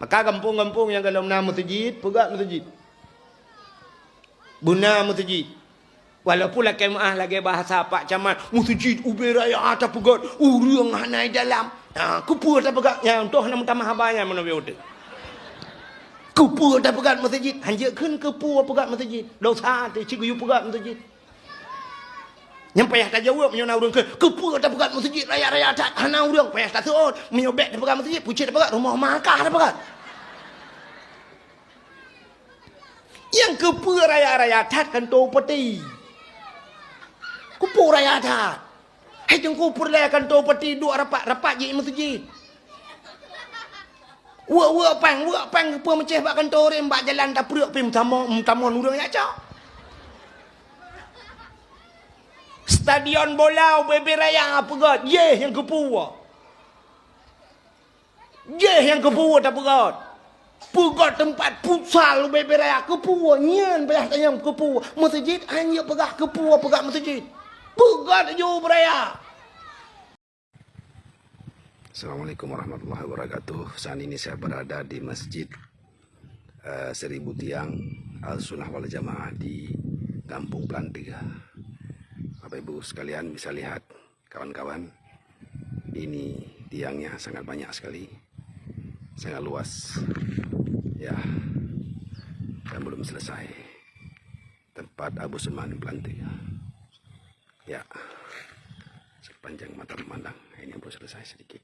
Maka kampung-kampung yang kalau nama masjid, pegat masjid. Buna masjid. Walaupun lagi maah lagi bahasa Pak Camat, masjid ubi raya atas pegat, urang hanai dalam. Kupur tak pegat, yang toh nama tamah habanya mana biota. Kupur tak pegat masjid, hanya kan kupur pegat masjid. Dosa tu cigu pegat masjid. Yang payah tak jawab menyona urang ke kupur tak pegat masjid raya-raya atas hana urang payah tak seon menyobek tak pegat masjid, pucit tak pegat rumah makah tak pegat. Yang kupur raya-raya atas kan tu peti. Kupur raya dah. Hai jeng kupur lah kantor peti duk rapat je masjid. Wa pang apa macam bak kantor mbak jalan tak peruk pim tamon urang ya cak. Stadion bola BB Raya apa god? Ye yang kupur. Ye yang kupur tak pegat. Pegat tempat futsal BB Raya kupur nyen payah tanya kupur. Masjid hanya pegat kupur pegat masjid. Pegat je beraya. Assalamualaikum warahmatullahi wabarakatuh. Saat ini saya berada di Masjid 1000 Tiang Al-Sunnah wal Jamaah di Kampung Plantiga. Bapak Ibu sekalian bisa lihat kawan-kawan, ini tiangnya sangat banyak sekali, sangat luas ya, dan belum selesai tempat Abu Seman Plantiga ya, sepanjang mata memandang ini baru selesai sedikit.